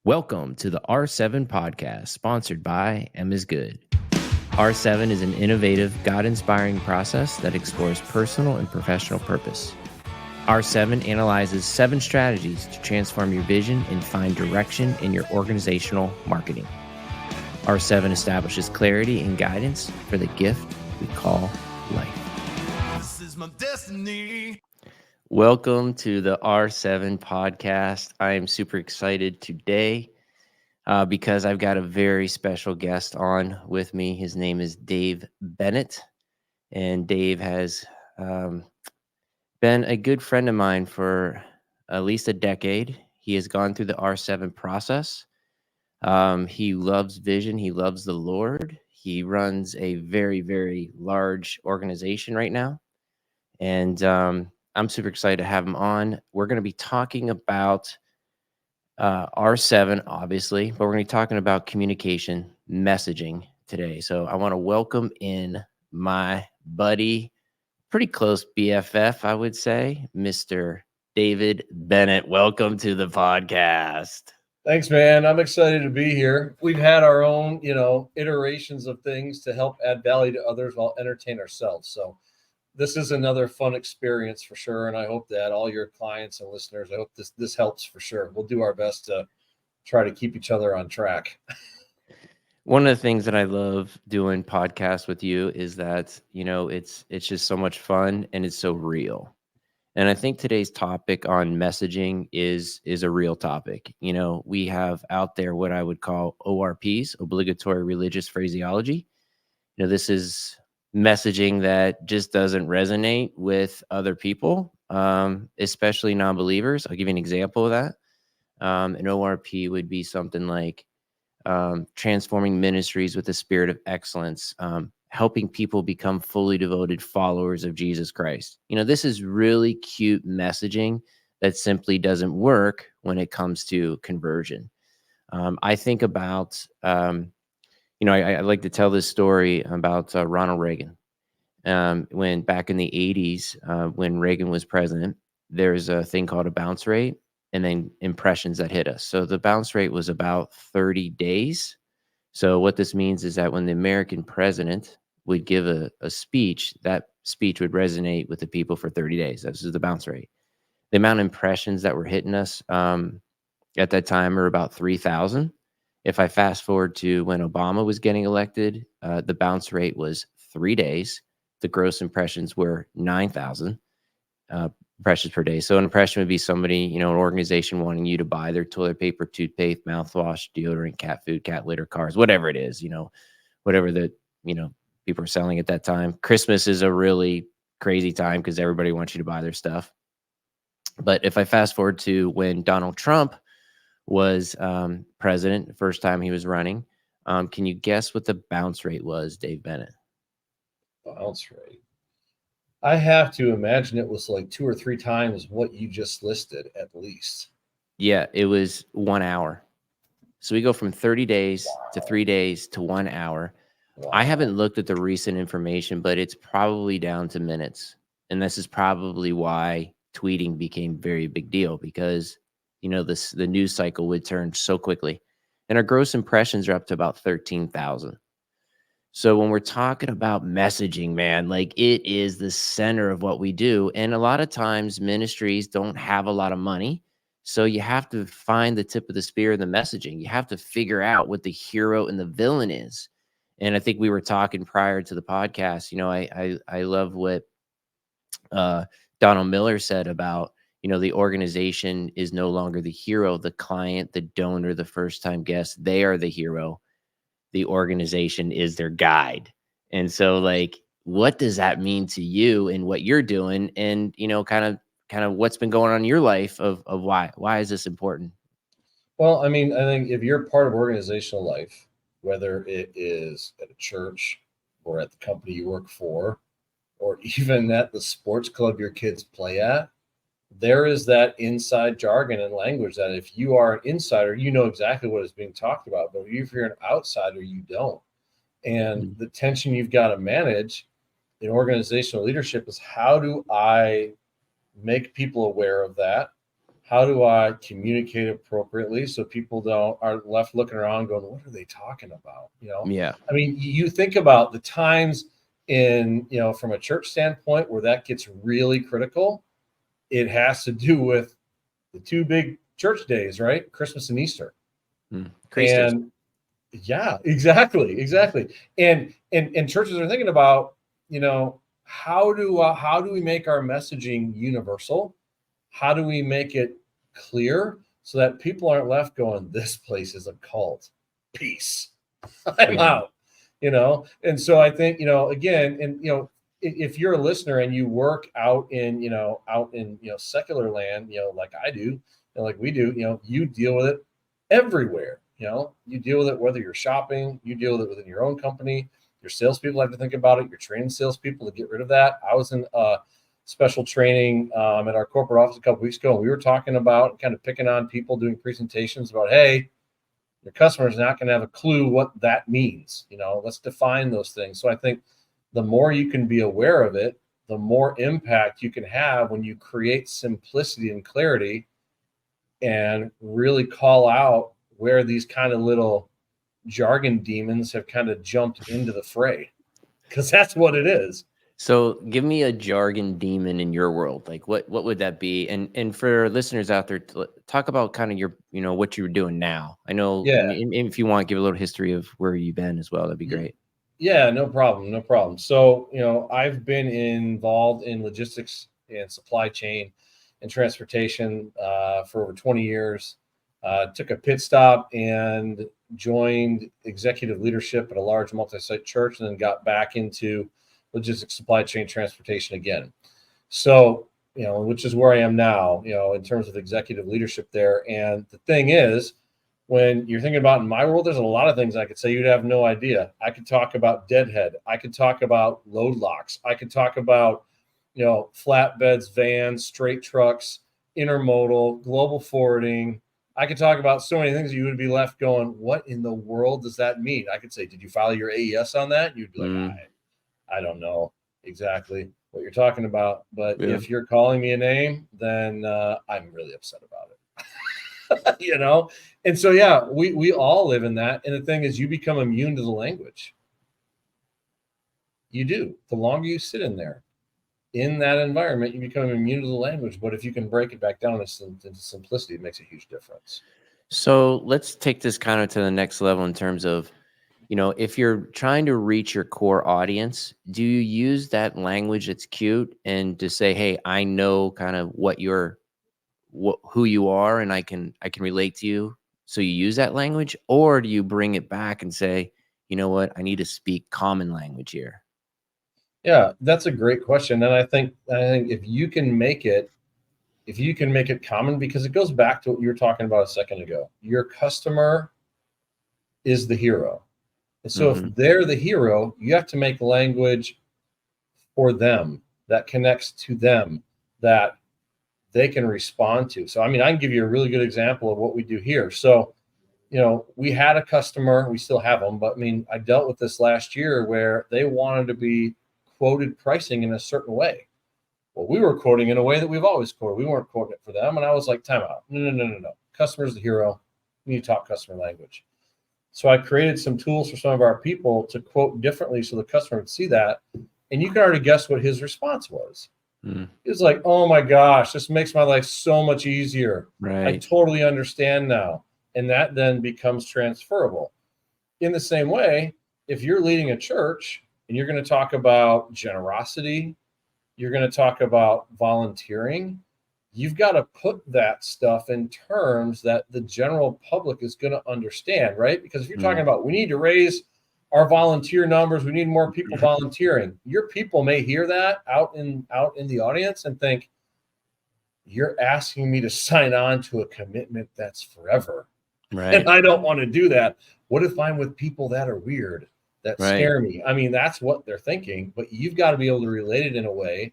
Welcome to the R7 podcast, sponsored by M is Good. R7 is an innovative, God-inspiring process that explores personal and professional purpose. R7 analyzes 7 strategies to transform your vision and find direction in your organizational marketing. R7 establishes clarity and guidance for the gift we call life. This is my destiny. Welcome to the R7 podcast. I am super excited today because I've got a very special guest on with me. His name is Dave Bennett, and Dave has been a good friend of mine for at least a decade. He has gone through the R7 process. He loves vision. He loves the Lord. He runs a very, very large organization right now. And I'm super excited to have him on. We're going to be talking about R7, obviously, but we're going to be talking about communication, messaging today. So I want to welcome in my buddy, pretty close BFF, I would say, Mr. David Bennett. Welcome to the podcast. Thanks, man. I'm excited to be here. We've had our own, iterations of things to help add value to others while entertain ourselves. So this is another fun experience for sure. And I hope that all your clients and listeners, I hope this helps for sure. We'll do our best to try to keep each other on track. One of the things that I love doing podcasts with you is that, it's just so much fun and it's so real. And I think today's topic on messaging is a real topic. We have out there what I would call ORPs, obligatory religious phraseology. This is messaging that just doesn't resonate with other people, especially non-believers. I'll give you an example of that. An ORP would be something like transforming ministries with a spirit of excellence, helping people become fully devoted followers of Jesus Christ. This is really cute messaging that simply doesn't work when it comes to conversion. I think about, I like to tell this story about Ronald Reagan. When back in the 80s, when Reagan was president, there's a thing called a bounce rate and then impressions that hit us. So the bounce rate was about 30 days. So what this means is that when the American president would give a speech, that speech would resonate with the people for 30 days. This is the bounce rate. The amount of impressions that were hitting us at that time are about 3,000. If I fast forward to when Obama was getting elected, the bounce rate was 3 days. The gross impressions were 9,000 impressions per day. So an impression would be somebody, an organization wanting you to buy their toilet paper, toothpaste, mouthwash, deodorant, cat food, cat litter, cars, whatever it is, whatever the, people are selling at that time. Christmas is a really crazy time because everybody wants you to buy their stuff. But if I fast forward to when Donald Trump was president, the first time he was running, can you guess what the bounce rate was, Dave Bennett? Bounce rate. I have to imagine it was like 2 or 3 times what you just listed at least. Yeah, it was 1 hour. So we go from 30 days to 3 days to 1 hour. Wow. I haven't looked at the recent information, but it's probably down to minutes. And this is probably why tweeting became a very big deal because, the news cycle would turn so quickly. And our gross impressions are up to about 13,000. So when we're talking about messaging, man, like it is the center of what we do. And a lot of times ministries don't have a lot of money. So you have to find the tip of the spear in the messaging. You have to figure out what the hero and the villain is. And I think we were talking prior to the podcast, I love what Donald Miller said about, the organization is no longer the hero, the client, the donor, the first-time guest, they are the hero. The organization is their guide. And so like, what does that mean to you and what you're doing? And, kind of what's been going on in your life of why is this important? Well, I think if you're part of organizational life, whether it is at a church or at the company you work for, or even at the sports club your kids play at, there is that inside jargon and language that if you are an insider, you know exactly what is being talked about. But if you're an outsider, you don't. And the tension you've got to manage in organizational leadership is how do I make people aware of that? How do I communicate appropriately so people aren't left looking around going, what are they talking about? Yeah. I mean, you think about the times from a church standpoint where that gets really critical. It has to do with the two big church days, right? Christmas and Easter. Creasters. And yeah, exactly. And churches are thinking about, how do we make our messaging universal? How do we make it clear so that people aren't left going, this place is a cult? Peace. I'm Yeah. out. And so I think, again, and if you're a listener and you work out in secular land, like I do, like we do, you deal with it everywhere. You deal with it whether you're shopping, you deal with it within your own company. Your salespeople have to think about it. You're training salespeople to get rid of that. I was in special training at our corporate office a couple weeks ago, and we were talking about kind of picking on people doing presentations about, hey, your customer is not going to have a clue what that means. Let's define those things. So I think the more you can be aware of it, the more impact you can have when you create simplicity and clarity and really call out where these kind of little jargon demons have kind of jumped into the fray, because that's what it is. So give me a jargon demon in your world. Like what would that be? And for listeners out there, talk about kind of your, what you're doing now. I know, Yeah. and if you want, give a little history of where you've been as well. That'd be great. Yeah, no problem. So, I've been involved in logistics and supply chain and transportation for over 20 years. Took a pit stop and joined executive leadership at a large multi-site church, and then got back into logistics, supply chain, transportation again. So, which is where I am now, in terms of executive leadership there. And the thing is, when you're thinking about in my world, there's a lot of things I could say you'd have no idea. I could talk about deadhead. I could talk about load locks. I could talk about, flatbeds, vans, straight trucks, intermodal, global forwarding. I could talk about so many things you would be left going, what in the world does that mean? I could say, did you file your AES on that? You'd be like, I don't know exactly what you're talking about. But Yeah. if you're calling me a name, then I'm really upset about it. And so yeah, we all live in that. And the thing is, you become immune to the language. You do. The longer you sit in there, in that environment, you become immune to the language. But if you can break it back down into simplicity, it makes a huge difference. So let's take this kind of to the next level in terms of, if you're trying to reach your core audience, do you use that language that's cute and to say, hey, I know kind of who you are, and I can relate to you. So you use that language, or do you bring it back and say, you know what, I need to speak common language here? Yeah, that's a great question. And I think if you can make it common, because it goes back to what you were talking about a second ago. Your customer is the hero. And so if they're the hero, you have to make language for them that connects to them, that they can respond to. So, I mean, I can give you a really good example of what we do here. So, we had a customer, we still have them, but I mean, I dealt with this last year where they wanted to be quoted pricing in a certain way. Well, we were quoting in a way that we've always quoted. We weren't quoting it for them. And I was like, time out. No. Customer's the hero. We need to talk customer language. So I created some tools for some of our people to quote differently so the customer would see that. And you can already guess what his response was. He was like, oh my gosh, this makes my life so much easier. Right. I totally understand now. And that then becomes transferable. In the same way, if you're leading a church and you're going to talk about generosity, you're going to talk about volunteering, you've got to put that stuff in terms that the general public is going to understand, right? Because if you're talking about, we need to raise our volunteer numbers, we need more people volunteering, your people may hear that out in the audience and think, you're asking me to sign on to a commitment that's forever. Right. And I don't want to do that. What if I'm with people that are weird, that scare me? I mean, that's what they're thinking, but you've got to be able to relate it in a way.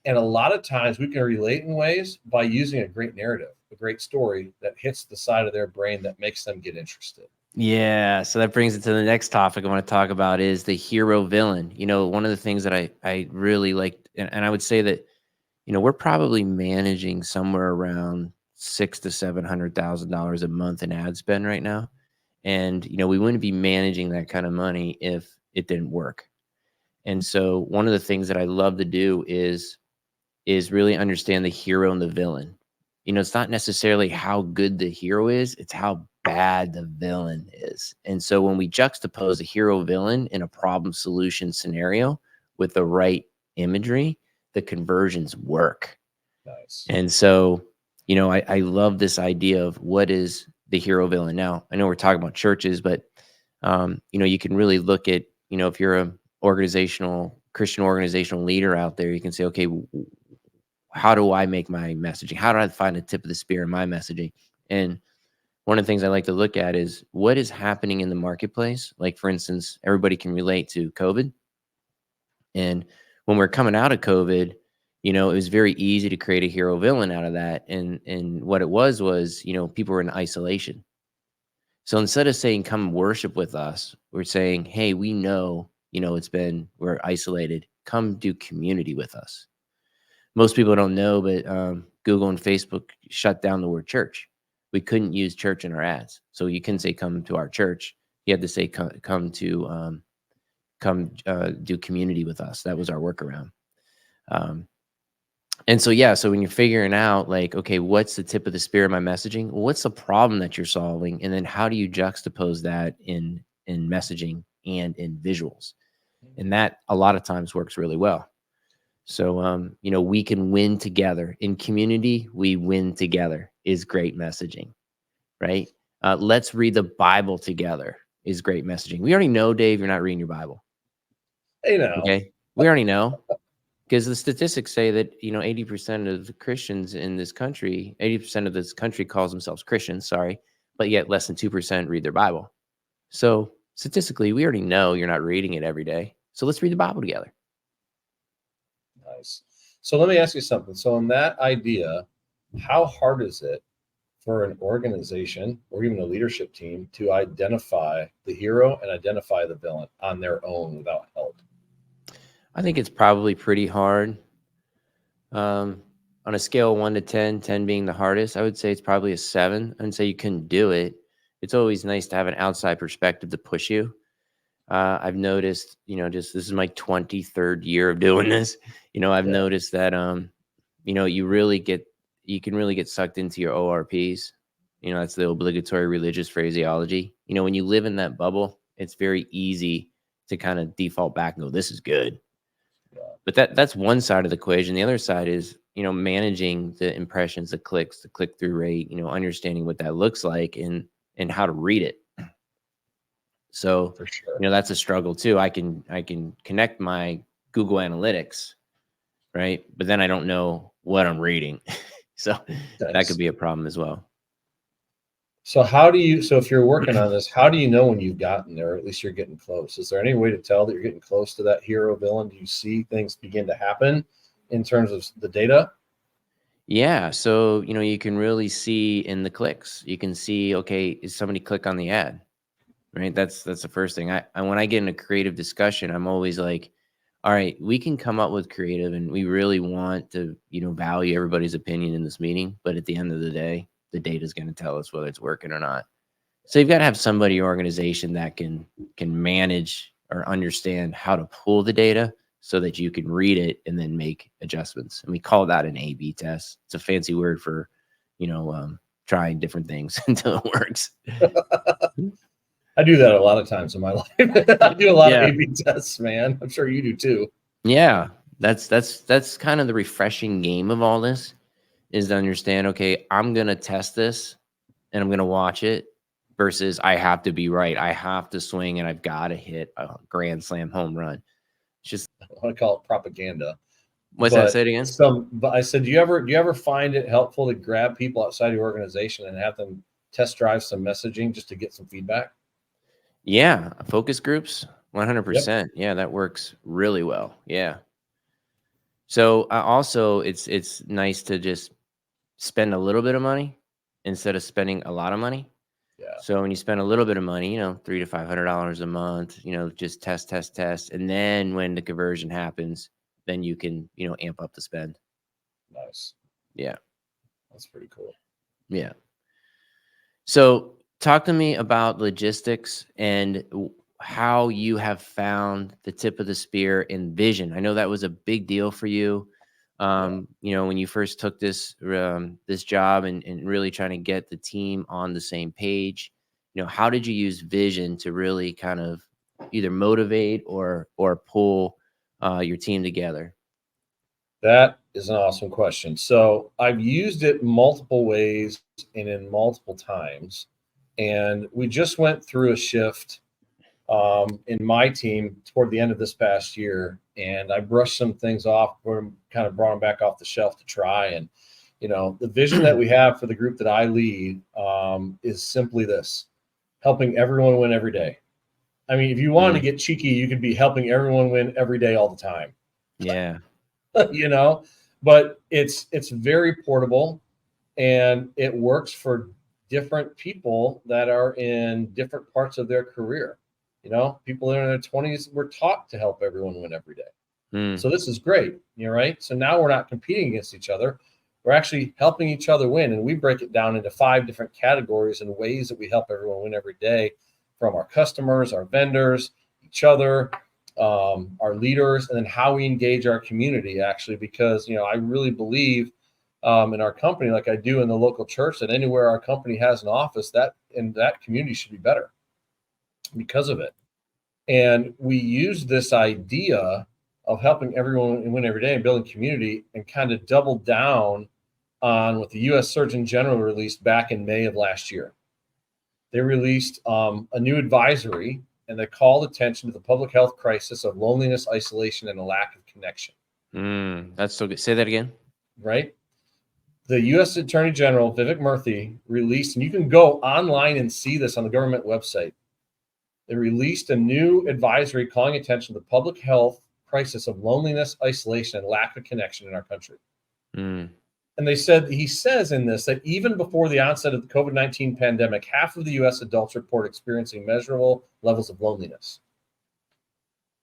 And a lot of times we can relate in ways by using a great narrative, a great story that hits the side of their brain that makes them get interested. Yeah. So that brings it to the next topic I want to talk about is the hero villain. One of the things that I really like, and I would say that, we're probably managing somewhere around $600,000 to $700,000 a month in ad spend right now. And, we wouldn't be managing that kind of money if it didn't work. And so one of the things that I love to do is really understand the hero and the villain. It's not necessarily how good the hero is, it's how bad the villain is. And so when we juxtapose a hero villain in a problem solution scenario with the right imagery, the conversions work. Nice. And so, I love this idea of what is the hero villain. Now, I know we're talking about churches, but you can really look at, if you're a Christian organizational leader out there, you can say, okay, how do I make my messaging? How do I find the tip of the spear in my messaging? And one of the things I like to look at is what is happening in the marketplace. Like, for instance, everybody can relate to COVID. And when we're coming out of COVID, it was very easy to create a hero villain out of that. And what it was, people were in isolation. So instead of saying, come worship with us, we're saying, hey, we know, we're isolated. Come do community with us. Most people don't know, but Google and Facebook shut down the word church. We couldn't use church in our ads. So you couldn't say, come to our church. You had to say, come do community with us. That was our workaround. And so, so when you're figuring out like, okay, what's the tip of the spear of my messaging? Well, what's the problem that you're solving? And then how do you juxtapose that in messaging and in visuals? And that a lot of times works really well. So, we can win together in community. We win together is great messaging, right? Let's read the Bible together is great messaging. We already know, Dave, you're not reading your Bible. Okay. We already know. Because the statistics say that 80% of the Christians in this country, 80% of this country calls themselves Christians, sorry, but yet less than 2% read their Bible. So statistically, we already know you're not reading it every day. So let's read the Bible together. Nice. So let me ask you something. So in that idea, how hard is it for an organization or even a leadership team to identify the hero and identify the villain on their own without help? I think it's probably pretty hard. On a scale of 1 to 10, 10 being the hardest, I would say it's probably a 7. I'd say you couldn't do it. It's always nice to have an outside perspective to push you. I've noticed, this is my 23rd year of doing this. I've noticed that, you can really get sucked into your ORPs. That's the obligatory religious phraseology. When you live in that bubble, it's very easy to kind of default back and go, this is good. But that's one side of the equation. The other side is, managing the impressions, the clicks, the click-through rate, understanding what that looks like and how to read it. So, For sure. that's a struggle too. I can connect my Google Analytics, right? But then I don't know what I'm reading. So that could be a problem as well. So if you're working on this, how do you know when you've gotten there, or at least you're getting close? Is there any way to tell that you're getting close to that hero villain? Do you see things begin to happen in terms of the data? Yeah. So, you can really see in the clicks, you can see, okay, is somebody click on the ad, right? That's the first thing. When I get in a creative discussion, I'm always like, all right, we can come up with creative and we really want to, value everybody's opinion in this meeting. But at the end of the day, the data is going to tell us whether it's working or not. So you've got to have somebody or organization that can manage or understand how to pull the data so that you can read it and then make adjustments. And we call that an A/B test. It's a fancy word for, trying different things until it works. I do that a lot of times in my life. I do a lot of Yeah. A/B tests, man. I'm sure you do too. Yeah, that's kind of the refreshing game of all this is to understand, okay, I'm going to test this and I'm going to watch it versus I have to be right. I have to swing and I've got to hit a grand slam home run. It's just, I want to call it propaganda. what's that? Say it again? But I said, do you ever find it helpful to grab people outside your organization and have them test drive some messaging just to get some feedback? Yeah, focus groups, 100%. Yeah, that works really well. Yeah. So also, it's nice to just spend a little bit of money instead of spending a lot of money. Yeah. So when you spend a little bit of money, $300 to $500 a month, just test, and then when the conversion happens, then you can amp up the spend. Nice. Yeah, That's pretty cool. Yeah. So, talk to me about logistics and how you have found the tip of the spear in vision. I know that was a big deal for you. Yeah. When you first took this job and really trying to get the team on the same page. How did you use vision to really kind of either motivate or pull your team together? That is an awesome question. So I've used it multiple ways and in multiple times. And we just went through a shift in my team toward the end of this past year. And I brushed some things off, or kind of brought them back off the shelf to try. And, the vision that we have for the group that I lead is simply this: helping everyone win every day. I mean, if you wanted to Mm, get cheeky, you could be helping everyone win every day all the time. yeah. you know but it's very portable, and it works for different people that are in different parts of their career. People that are in their 20s were taught to help everyone win every day. Mm, So this is great. Right, so now we're not competing against each other. We're actually helping each other win, and we break it down into 5 different categories and ways that we help everyone win every day: from our customers, our vendors, each other, our leaders, and then how we engage our community, actually. Because I really believe in our company, like I do in the local church, that anywhere our company has an office, that in that community should be better because of it. And we use this idea of helping everyone win every day and building community, and kind of double down on what the U.S. Surgeon General released back in May of last year. They released a new advisory, and they called attention to the public health crisis of loneliness, isolation, and a lack of connection. that's so good. Say that again. Right? The U.S. Attorney General, Vivek Murthy, released, and you can go online and see this on the government website. They released a new advisory calling attention to the public health crisis of loneliness, isolation, and lack of connection in our country. Mm, And he says in this that even before the onset of the COVID-19 pandemic, half of the U.S. adults report experiencing measurable levels of loneliness.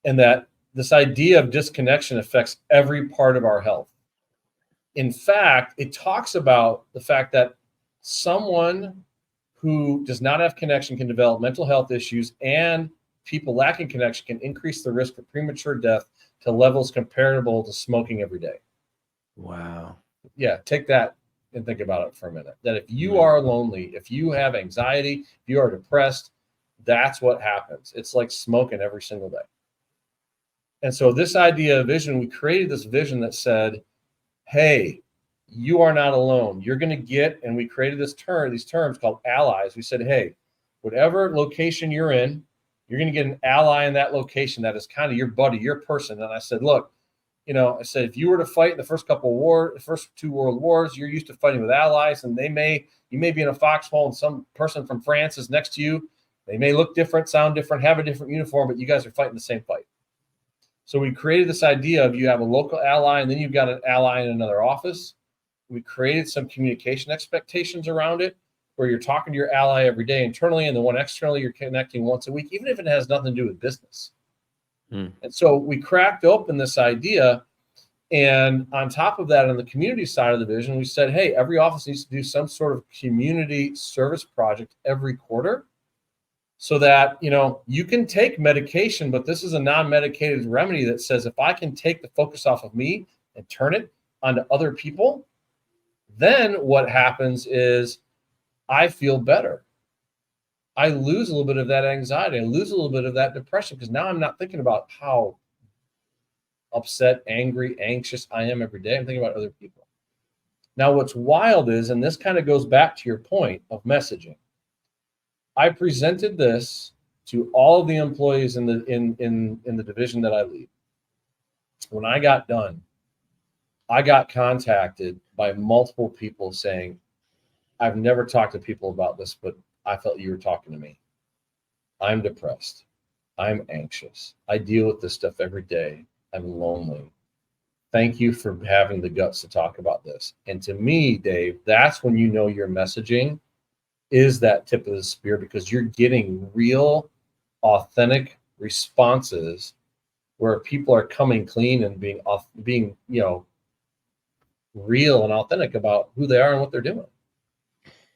And that this idea of disconnection affects every part of our health. In fact, it talks about the fact that someone who does not have connection can develop mental health issues, and people lacking connection can increase the risk of premature death to levels comparable to smoking every day. wow. Yeah, take that and think about it for a minute. That if you Mm, are lonely, if you have anxiety, if you are depressed, that's what happens. It's like smoking every single day. And so this idea of vision, we created this vision that said, hey, you are not alone. You're going to get, and we created these terms called allies. We said, hey, whatever location you're in, you're going to get an ally in that location that is kind of your buddy, your person. And I said, look, I said, if you were to fight in the first the first 2 world wars, you're used to fighting with allies, and you may be in a foxhole and some person from France is next to you. They may look different, sound different, have a different uniform, but you guys are fighting the same fight. So we created this idea of you have a local ally, and then you've got an ally in another office. We created some communication expectations around it, where you're talking to your ally every day internally, and the one externally you're connecting once a week, even if it has nothing to do with business. mm, And so we cracked open this idea. And on top of that, on the community side of the vision, we said, hey, every office needs to do some sort of community service project every quarter, so that you can take medication, but this is a non-medicated remedy that says, if I can take the focus off of me and turn it onto other people, then what happens is I feel better. I lose a little bit of that anxiety. I lose a little bit of that depression, because now I'm not thinking about how upset, angry, anxious I am every day. I'm thinking about other people. Now, what's wild is, and this kind of goes back to your point of messaging, I presented this to all of the employees in the division that I lead. When I got done, I got contacted by multiple people saying, I've never talked to people about this, but I felt you were talking to me. I'm depressed. I'm anxious. I deal with this stuff every day. I'm lonely. Thank you for having the guts to talk about this. And to me, Dave, that's when you know your messaging is that tip of the spear, because you're getting real, authentic responses where people are coming clean and being real and authentic about who they are and what they're doing.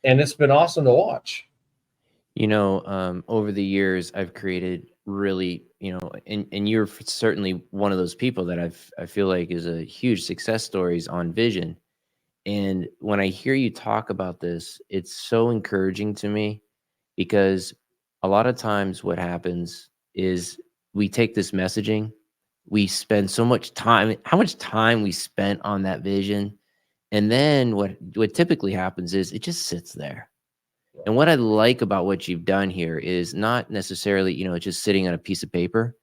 And it's been awesome to watch. Over the years, I've created really, and you're certainly one of those people that I feel like is a huge success stories on vision. And when I hear you talk about this, it's so encouraging to me because a lot of times what happens is we take this messaging, we spend so much time, how much time we spent on that vision. And then what typically happens is it just sits there. And what I like about what you've done here is not necessarily, just sitting on a piece of paper.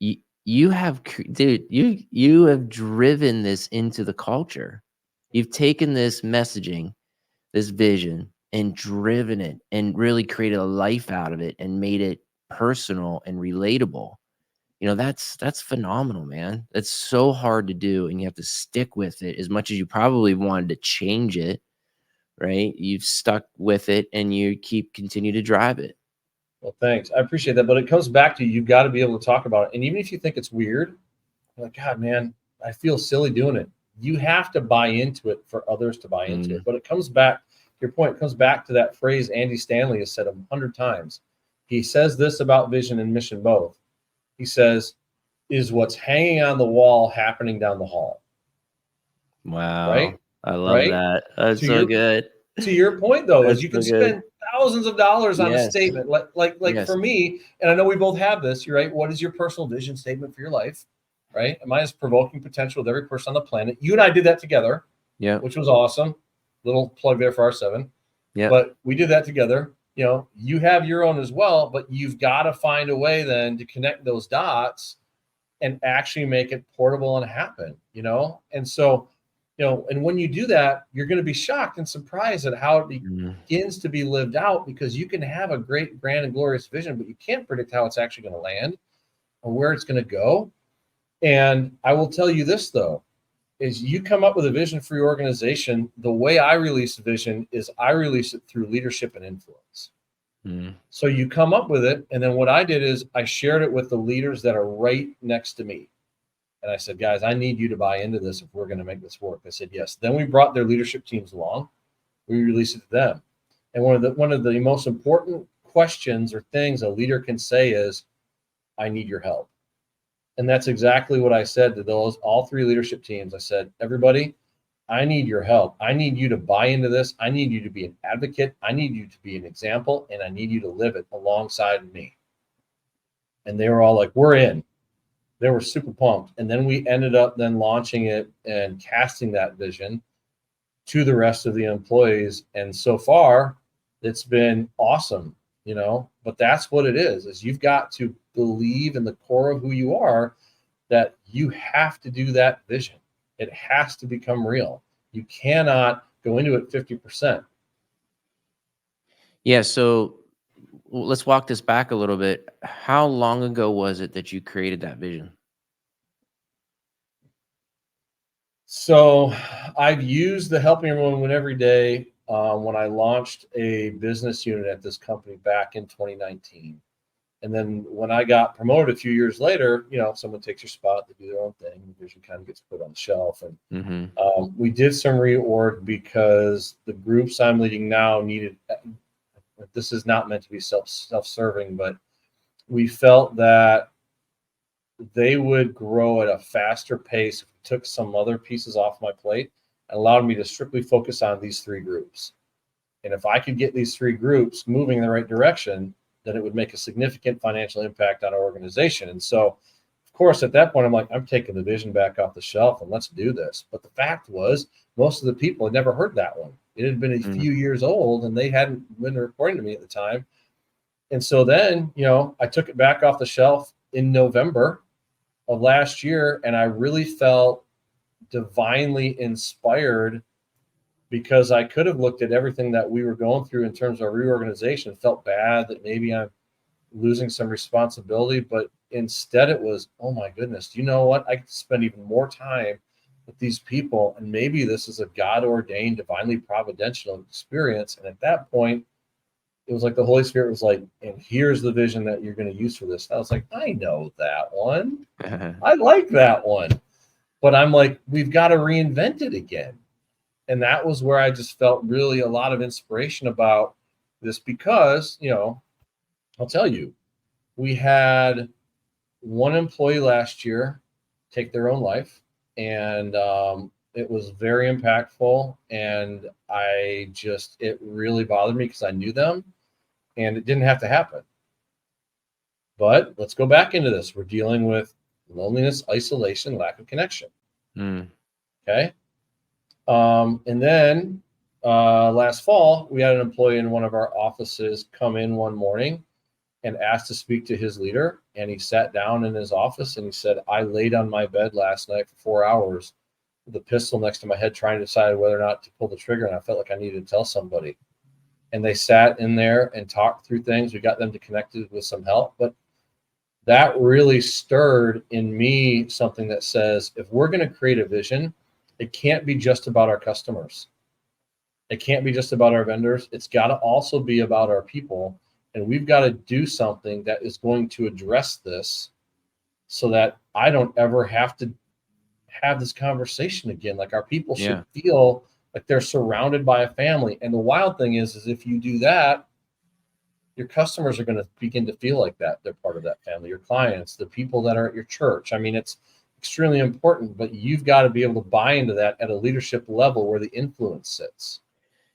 You have, dude, you have driven this into the culture. You've taken this messaging, this vision, and driven it and really created a life out of it and made it personal and relatable. That's phenomenal, man. That's so hard to do, and you have to stick with it as much as you probably wanted to change it, right? You've stuck with it and you continue to drive it. Well, thanks. I appreciate that. But it comes back to you've got to be able to talk about it. And even if you think it's weird, you're like, God, man, I feel silly doing it. You have to buy into it for others to buy into it. But it comes back, your point, it comes back to that phrase Andy Stanley has said 100 times. He says this about vision and mission both. He says, is what's hanging on the wall happening down the hall? Wow. Right? I love that. That's so good. To your point, though, is you can so good. spend thousands of dollars on a Yes. statement. Like Yes. For me, and I know we both have this, you're right. What is your personal vision statement for your life? Right? And mine is provoking potential with every person on the planet. You and I did that together. Yeah. Which was awesome. Little plug there for R7. Yeah. But we did that together. You have your own as well, but you've got to find a way then to connect those dots and actually make it portable and happen, And so, and when you do that, you're going to be shocked and surprised at how it begins to be lived out, because you can have a great, grand, and glorious vision, but you can't predict how it's actually going to land or where it's going to go. And I will tell you this, though, is you come up with a vision for your organization. The way I release vision is I release it through leadership and influence. So you come up with it. And then what I did is I shared it with the leaders that are right next to me. And I said, guys, I need you to buy into this if we're going to make this work. They said, yes. Then we brought their leadership teams along. We released it to them. And one of the most important questions or things a leader can say is, I need your help. And that's exactly what I said to all three leadership teams. I said, everybody, I need your help. I need you to buy into this. I need you to be an advocate. I need you to be an example, and I need you to live it alongside me. And they were all like, we're in. They were super pumped. And then we ended up then launching it and casting that vision to the rest of the employees. And so far, it's been awesome, but that's what it is you've got to believe in the core of who you are, that you have to do that vision. It has to become real. You cannot go into it 50%. Yeah. So let's walk this back a little bit. How long ago was it that you created that vision? So I've used the Helping Everyone Win Every Day when I launched a business unit at this company back in 2019. And then when I got promoted a few years later, someone takes your spot, they do their own thing, the vision kind of gets put on the shelf. And we did some reorg because the groups I'm leading now needed, this is not meant to be self-serving, but we felt that they would grow at a faster pace if we took some other pieces off my plate and allowed me to strictly focus on these three groups. And if I could get these three groups moving in the right direction, then it would make a significant financial impact on our organization. And so, of course, at that point, I'm like, I'm taking the vision back off the shelf and let's do this. But the fact was, most of the people had never heard that one. It had been a few years old and they hadn't been reporting to me at the time. And so then, I took it back off the shelf in November of last year. And I really felt divinely inspired, because I could have looked at everything that we were going through in terms of reorganization, felt bad that maybe I'm losing some responsibility, but instead it was, oh my goodness, do you know what? I could spend even more time with these people, and maybe this is a God-ordained, divinely providential experience. And at that point, it was like the Holy Spirit was like, and here's the vision that you're going to use for this. And I was like, I know that one. I like that one. But I'm like, we've got to reinvent it again. And that was where I just felt really a lot of inspiration about this because, I'll tell you, we had one employee last year take their own life, and it was very impactful. And it really bothered me because I knew them, and it didn't have to happen. But let's go back into this. We're dealing with loneliness, isolation, lack of connection. Mm. Okay. And then last fall, we had an employee in one of our offices come in one morning and asked to speak to his leader. And he sat down in his office and he said, I laid on my bed last night for 4 hours with a pistol next to my head trying to decide whether or not to pull the trigger. And I felt like I needed to tell somebody. And they sat in there and talked through things. We got them to connect with some help. But that really stirred in me something that says, if we're going to create a vision, it can't be just about our customers. It can't be just about our vendors. It's got to also be about our people. And we've got to do something that is going to address this so that I don't ever have to have this conversation again. Like, our people should feel like they're surrounded by a family. And the wild thing is if you do that, your customers are going to begin to feel like that they're part of that family. Your clients, the people that are at your church. I mean, it's extremely important, but you've got to be able to buy into that at a leadership level where the influence sits.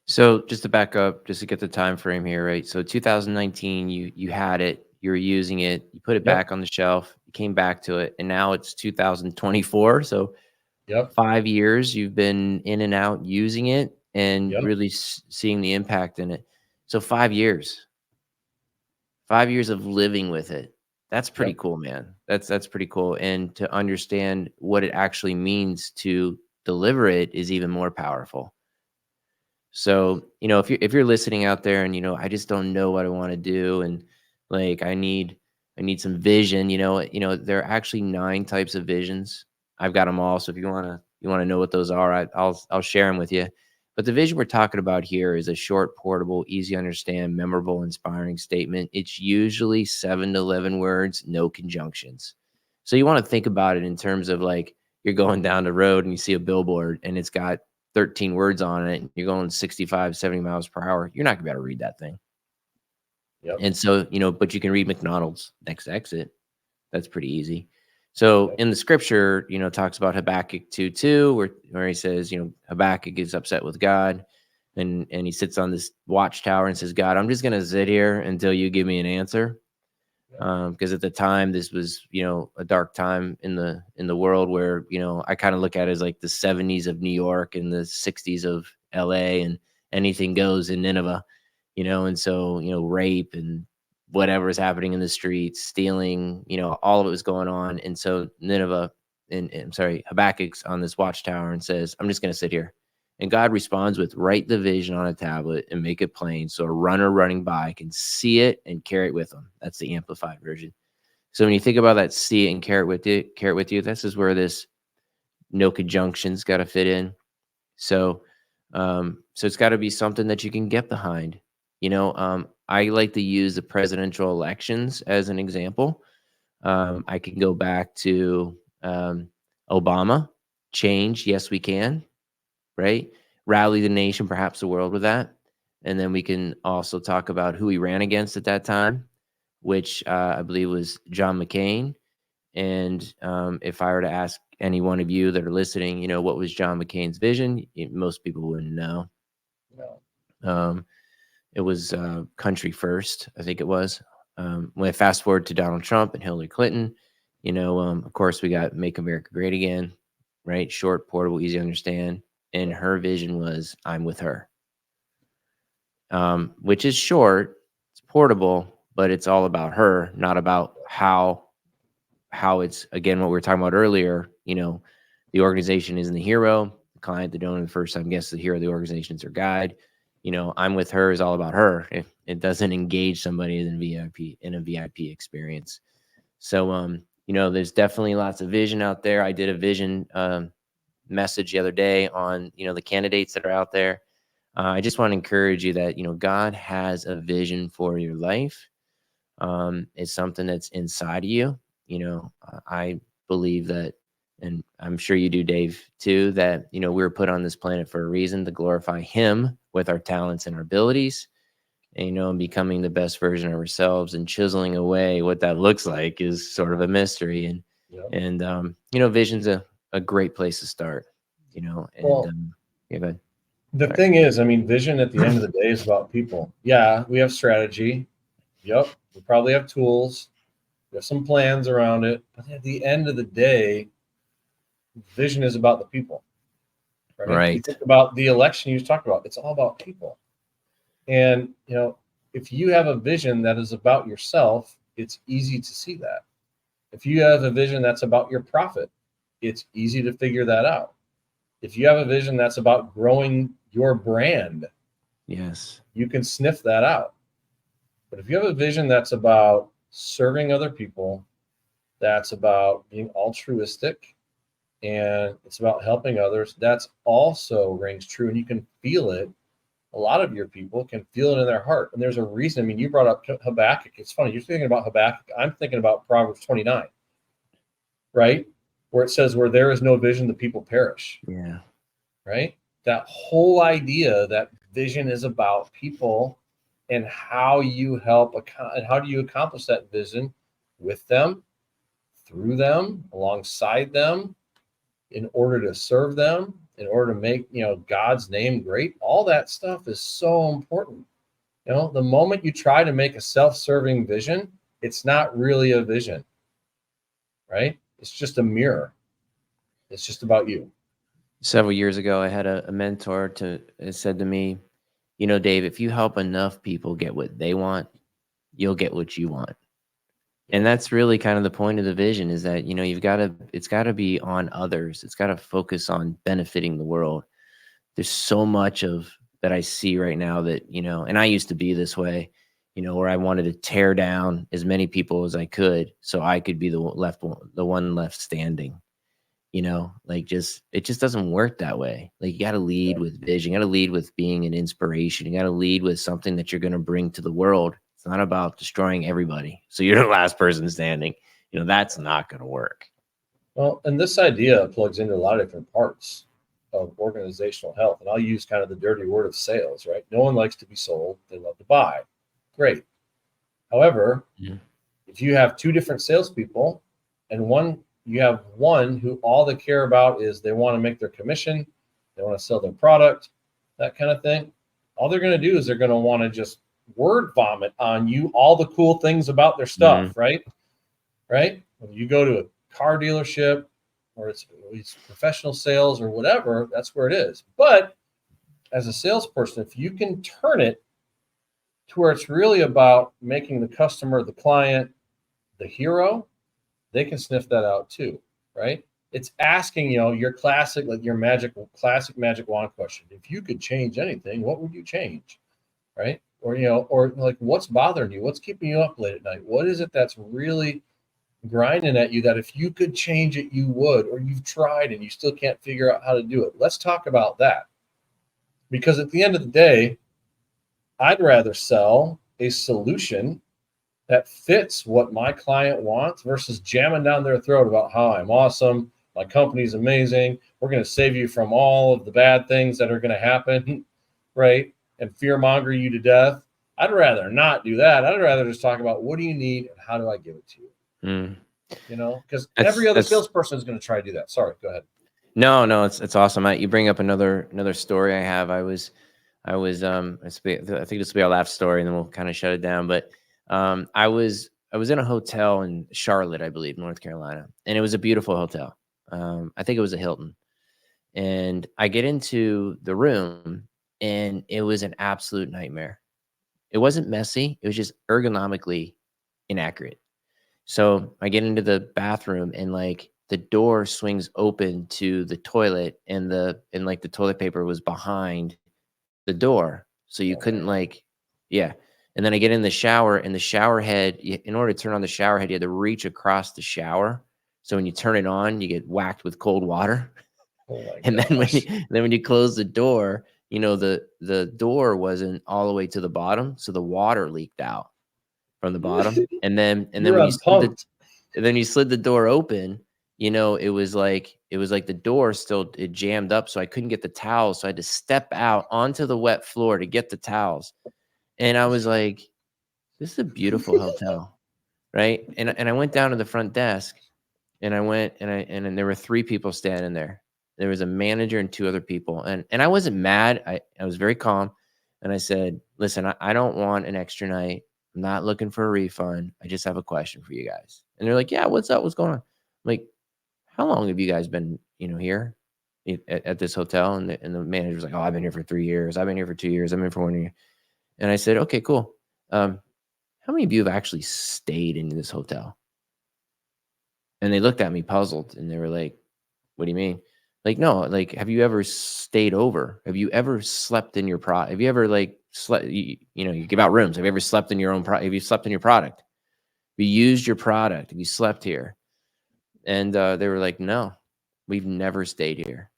So just to back up, just to get the time frame here, right? So 2019, you had it, you were using it, you put it back on the shelf, you came back to it, and now it's 2024. So 5 years you've been in and out using it and really seeing the impact in it. So 5 years. 5 years of living with it. That's pretty cool, man. That's pretty cool. And to understand what it actually means to deliver it is even more powerful. So, if you're listening out there and, I just don't know what I want to do, and like I need some vision, there are actually 9 types of visions. I've got them all. So if you want to know what those are, I'll share them with you. But the vision we're talking about here is a short, portable, easy to understand, memorable, inspiring statement. It's usually 7 to 11 words, no conjunctions. So you want to think about it in terms of, like, you're going down the road and you see a billboard and it's got 13 words on it and you're going 65, 70 miles per hour. You're not gonna be able to read that thing. And so, but you can read McDonald's next exit. That's pretty easy. So in the scripture, it talks about Habakkuk 2:2, where he says, Habakkuk gets upset with God, and he sits on this watchtower and says, God, I'm just gonna sit here until you give me an answer. Because at the time, this was, a dark time in the world where, I kind of look at it as like the 70s of New York and the 60s of LA, and anything goes in Nineveh, and so, rape and whatever is happening in the streets, stealing, all of it was going on. And so Nineveh, and I'm sorry, Habakkuk's on this watchtower and says, I'm just going to sit here. And God responds with, write the vision on a tablet and make it plain so a runner running by can see it and carry it with them. That's the amplified version. So when you think about that, see it and carry it with you, this is where this no conjunctions got to fit in. So, so it's got to be something that you can get behind. I like to use the presidential elections as an example. I can go back to Obama, change, yes, we can. Right? Rally the nation, perhaps the world with that. And then we can also talk about who he ran against at that time, which I believe was John McCain. And if I were to ask any one of you that are listening, what was John McCain's vision? Most people wouldn't know. It was country first, I think it was. When I fast forward to Donald Trump and Hillary Clinton, of course, we got Make America Great Again, right? Short, portable, easy to understand. And her vision was, I'm with her, which is short, it's portable, but it's all about her, not about how it's, again, what we were talking about earlier. The organization isn't the hero, the client, the donor, the first time guest, the hero of the organization is her guide. I'm with her is all about her. It doesn't engage somebody in a VIP experience. So, there's definitely lots of vision out there. I did a vision message the other day on the candidates that are out there. I just want to encourage you that God has a vision for your life. It's something that's inside of you. I believe that and I'm sure you do, Dave, too, that, we were put on this planet for a reason, to glorify him with our talents and our abilities, and, and becoming the best version of ourselves, and chiseling away what that looks like is sort of a mystery. And, Yep. vision's a great place to start, and, Well, yeah, go ahead. the Sorry. thing is, I mean, vision at the end of the day is about people. Yeah, we have strategy. Yep. We probably have tools. We have some plans around it. But at the end of the day, vision is about the people, right? You Right. think about the election you talked about, it's all about people. And, if you have a vision that is about yourself, it's easy to see that. If you have a vision that's about your profit, it's easy to figure that out. If you have a vision that's about growing your brand, Yes. you can sniff that out. But if you have a vision that's about serving other people, that's about being altruistic, and it's about helping others, that's also rings true. And you can feel it. A lot of your people can feel it in their heart. And there's a reason. I mean, you brought up Habakkuk. It's funny. You're thinking about Habakkuk. I'm thinking about Proverbs 29, right? Where it says, where there is no vision, the people perish, Yeah. right? That whole idea that vision is about people, and how you help, and how do you accomplish that vision with them, through them, alongside them, in order to serve them, in order to make God's name great. All that stuff is so important. The moment you try to make a self-serving vision, it's not really a vision, right? It's just a mirror. It's just about you. Several years ago, I had a mentor said to me, Dave, if you help enough people get what they want, you'll get what you want. And that's really kind of the point of the vision, is that, it's got to be on others. It's got to focus on benefiting the world. There's so much of that I see right now that, and I used to be this way, where I wanted to tear down as many people as I could so I could be the one left standing. It just doesn't work that way. Like, you got to lead with vision. You got to lead with being an inspiration. You got to lead with something that you're going to bring to the world. It's not about destroying everybody, so you're the last person standing. That's not going to work. Well, and this idea plugs into a lot of different parts of organizational health. And I'll use kind of the dirty word of sales, right? No one likes to be sold. They love to buy. Great. However, if you have two different salespeople, and you have one who all they care about is they want to make their commission, they want to sell their product, that kind of thing. All they're going to do is they're going to want to just word vomit on you all the cool things about their stuff, right? Right? When you go to a car dealership, or it's professional sales or whatever, that's where it is. But as a salesperson, if you can turn it to where it's really about making the customer, the client, the hero, they can sniff that out too, right? It's asking, your classic, like your classic magic wand question. If you could change anything, what would you change? Right? Or, or like, what's bothering you? What's keeping you up late at night? What is it that's really grinding at you that if you could change it, you would, or you've tried and you still can't figure out how to do it? Let's talk about that. Because at the end of the day, I'd rather sell a solution that fits what my client wants versus jamming down their throat about how I'm awesome, my company's amazing, we're going to save you from all of the bad things that are going to happen, right? And fear-monger you to death. I'd rather not do that. I'd rather just talk about, what do you need and how do I give it to you? Because every other salesperson is going to try to do that. Sorry, go ahead. No, it's awesome. You bring up another story I have. I think this will be our last story, and then we'll kind of shut it down. But I was in a hotel in Charlotte, I believe, North Carolina, and it was a beautiful hotel. I think it was a Hilton. And I get into the room, and it was an absolute nightmare. It wasn't messy. It was just ergonomically inaccurate. So I get into the bathroom, and like the door swings open to the toilet, and the toilet paper was behind the door. So you couldn't yeah. And then I get in the shower, and the shower head, in order to turn on the shower head, you had to reach across the shower. So when you turn it on, you get whacked with cold water. Oh my And gosh. then when you close the door, the door wasn't all the way to the bottom, so the water leaked out from the bottom. And then when you slid the door open, it was like the door still, it jammed up, so I couldn't get the towels. So I had to step out onto the wet floor to get the towels. And I was like, this is a beautiful hotel, right? And I went down to the front desk, and I went and then there were 3 people standing there. There was a manager and 2 other people. And I wasn't mad. I was very calm. And I said, listen, I don't want an extra night. I'm not looking for a refund. I just have a question for you guys. And they're like, yeah, what's up? What's going on? I'm like, how long have you guys been, here at this hotel? And the manager was like, oh, I've been here for 3 years. I've been here for 2 years. I've been here for 1 year. And I said, okay, cool. How many of you have actually stayed in this hotel? And they looked at me puzzled, and they were like, what do you mean? Like, no, like, have you ever stayed over? Have you ever slept in your product? Have you ever slept, you give out rooms. Have you ever slept in your own product? Have you slept in your product? Have you used your product? Have you slept here? And they were like, no, we've never stayed here.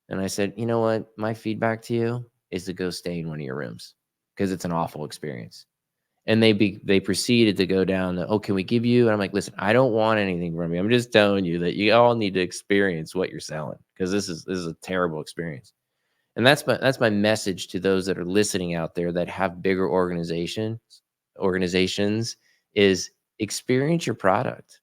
And I said, you know what? My feedback to you is to go stay in one of your rooms, because it's an awful experience. And they proceeded to go down the, oh, can we give you? And I'm like, listen, I don't want anything from you. I'm just telling you that you all need to experience what you're selling, because this is a terrible experience. And that's my message to those that are listening out there that have bigger organizations is experience your product.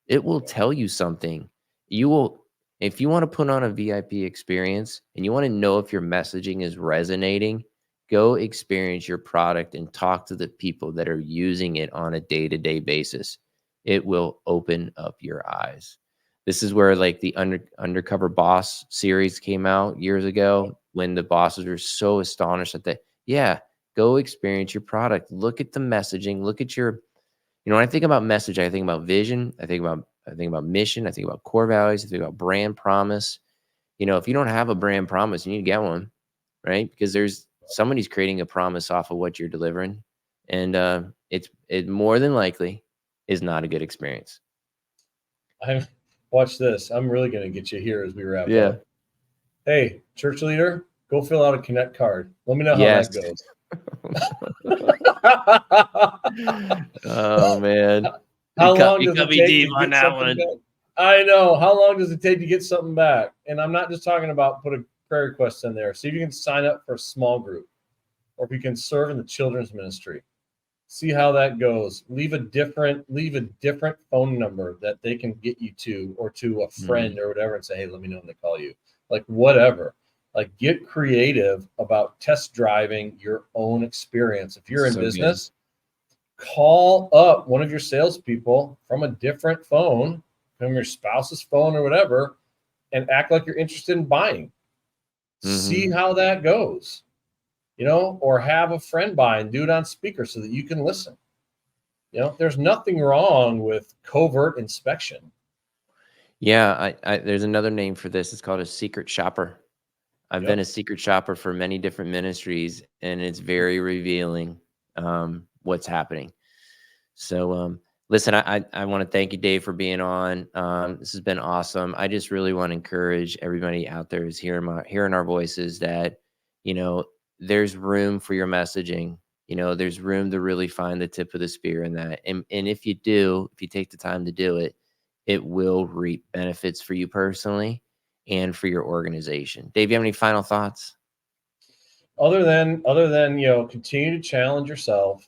It will tell you something. You will, if you want to put on a VIP experience and you want to know if your messaging is resonating, go experience your product and talk to the people that are using it on a day-to-day basis. It will open up your eyes. This is where like the Undercover Boss series came out years ago, when the bosses were so astonished at that. Go experience your product. Look at the messaging. Look at your, when I think about message, I think about vision. I think about mission. I think about core values. I think about brand promise. If you don't have a brand promise, you need to get one, right? Because somebody's creating a promise off of what you're delivering, and it more than likely is not a good experience. Watch this. I'm really going to get you here as we wrap Yeah. up. Hey, church leader, go fill out a Connect card. Let me know Yes. how that goes. Oh man, How long you does cut it me take deep to on get that something one. back? I know. How long does it take to get something back? And I'm not just talking about put a prayer request in there. See if you can sign up for a small group, or if you can serve in the children's ministry. See how that goes. Leave a different phone number that they can get you to, or to a friend or whatever, and say, hey, let me know when they call you. Like whatever. Like get creative about test driving your own experience. If you're in business, call up one of your salespeople from a different phone, from your spouse's phone or whatever, and act like you're interested in buying. See how that goes. Or have a friend buy and do it on speaker so that you can listen. There's nothing wrong with covert inspection. Yeah, there's another name for this. It's called a secret shopper. I've been a secret shopper for many different ministries, and it's very revealing what's happening. So, listen, I want to thank you, Dave, for being on. This has been awesome. I just really want to encourage everybody out there who's hearing our voices that, there's room for your messaging. There's room to really find the tip of the spear in that. And if you take the time to do it, it will reap benefits for you personally and for your organization. Dave, you have any final thoughts? Other than continue to challenge yourself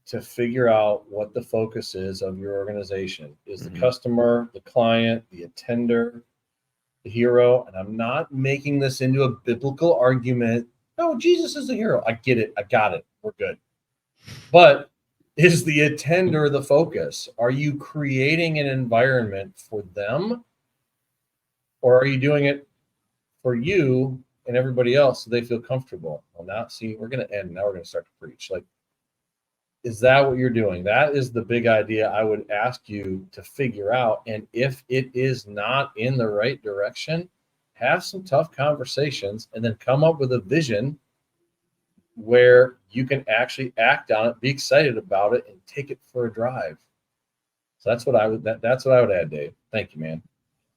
to figure out what the focus is of your organization. Is the customer, the client, the attender, the hero? And I'm not making this into a biblical argument. No, Jesus is the hero. I get it. I got it. We're good. But is the attender the focus? Are you creating an environment for them? Or are you doing it for you and everybody else so they feel comfortable? Well, now, see, we're going to end. Now we're going to start to preach. Like, is that what you're doing? That is the big idea I would ask you to figure out. And if it is not in the right direction, have some tough conversations and then come up with a vision where you can actually act on it, be excited about it, and take it for a drive. So that's what I would add, Dave. Thank you, man.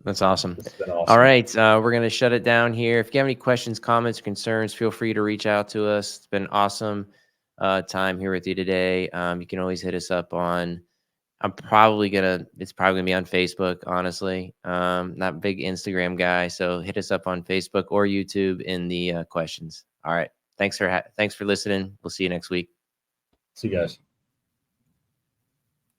That's awesome. It's been awesome. All right. We're going to shut it down here. If you have any questions, comments, or concerns, feel free to reach out to us. It's been awesome time here with you today. You can always hit us up on It's probably gonna be on Facebook, honestly. Not a big Instagram guy, so hit us up on Facebook or YouTube in the questions. All right. Thanks for listening. We'll see you next week. See you guys.